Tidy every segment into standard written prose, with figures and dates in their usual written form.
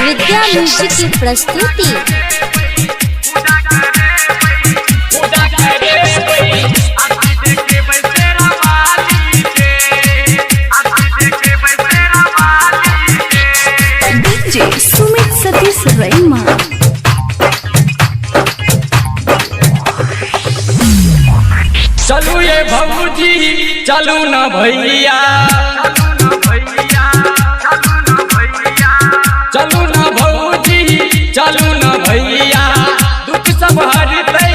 विद्या music की प्रस्तुति। DJ Sumit Satish रैमा। चलू ये भौजी चलू न भैया, चलू न भौजी चलू न भैया, दुख सब हरतै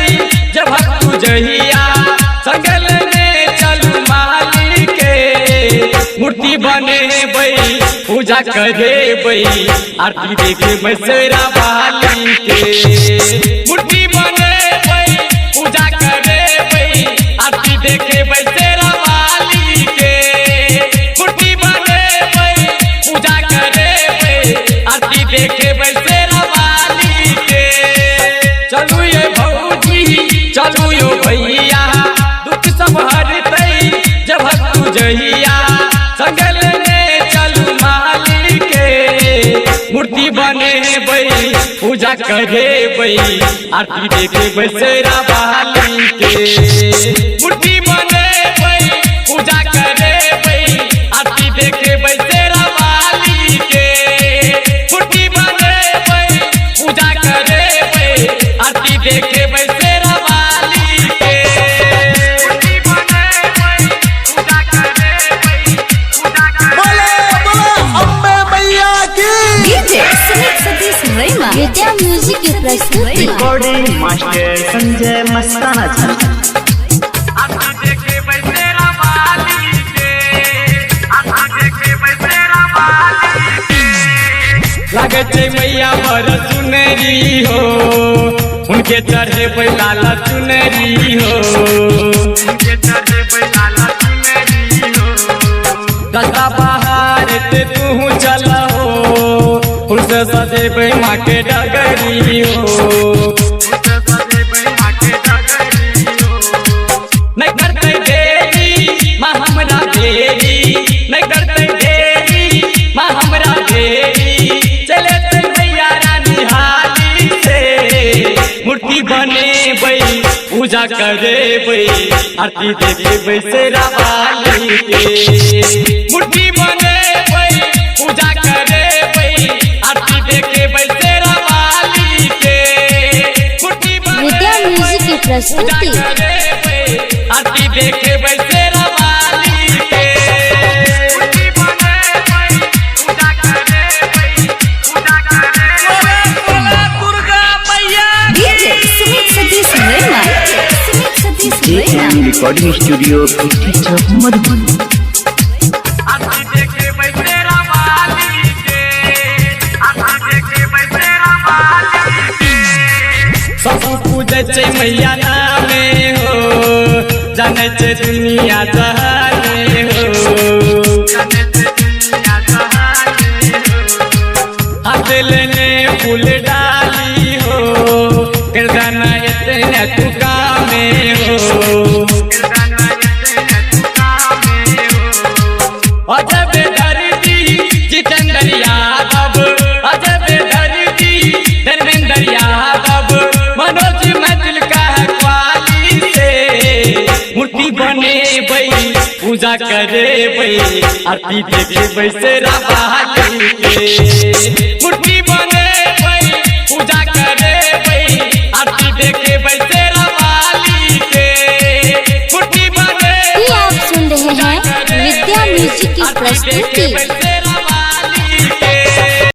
जब तू जहिया, संगल में चलू माली के मूर्ति बने बई पूजा करे बई, आरती देखे बसेरा वाली के मूर्ति बने बई पूजा करे बई, आरती देखे बसेरा वाली के मूर्ति बने बई पूजा करे बई, आरती देखे बसेरा वाली के। चलू ये भौजी चलू यो भैया, दुख सब हरतै जब तू जहिया, संगल में चलू माली के मूर्ति बने बई पूजा करे बई, आरती देखे बसेरा वाली के मूर्ति बने बई पूजा करे बई, आरती देखे बसेरा वाली के मूर्ति बने बई पूजा करे बई, आरती देखे बसेरा वाली के मूर्ति बने बई पूजा करे बई, बोले बोले अम्बे मैया की। डीजे सुमित सतीश रैमा। विद्या म्यूजिक की प्रस्तुति। रिकॉर्डिंग मास्टर संजय मस्ताना जी। आरती देखे बसेरा वाली के, आरती देखे बसेरा वाली के। लागे छै मैया बर सुनरी हो, उनके चढ़े बैलाला चुनरी हो, उनके चढ़े बैलाला चुनरी हो, दस्ता बाहर ते तू चल हो, उनसे सजे बै माँ के डगरी हो, उनसे सजे बै माँ के डगरी हो। नहीं करते देरी माँ हमरा देरी, नहीं करते देरी माँ हमरा देरी, चले ते मैया रानी हाली से मूर्ति बने बई पूजा करे बई, आरती देखे बसेरा वाली के मूर्ति बने बई पूजा करे बई, आरती देखे बसेरा वाली के मूर्ति बने विद्या म्यूजिक की प्रस्तुति। आरती देखे बसेरा वाली के मूर्ति बने बई पूजा करे बई, पूजा करे बोले दुर्गा मैया। DJ Sumit Satish Raima. Sumit Satish Raima. Recording studio Madhubani. आरती देखे बसेरा वाली के, आरती देखे बसेरा वाली के। सब पूजे छै मैया नामे हो, जाने छै दुनिया जहाने हो, जाने छै दुनिया जहाने हो। हाथ लेने फूल डाली हो, गिरदाना इतने तू कामे हो, गिरदाना इतने तू कामे हो। अजब दर्दी जितेंद्र यादव, अजब दर्दी धर्मेंद्र यादव, मनोज मैथिल का क्वाली से मूर्ति बने बई पूजा करे बई, आरती देखे बसेरा वाली के मूर्ति बने बई पूजा करे बई, आरती देखे बसेरा वाली के मूर्ति बने। आप सुन रहे हैं विद्या म्यूजिक की प्रस्तुति।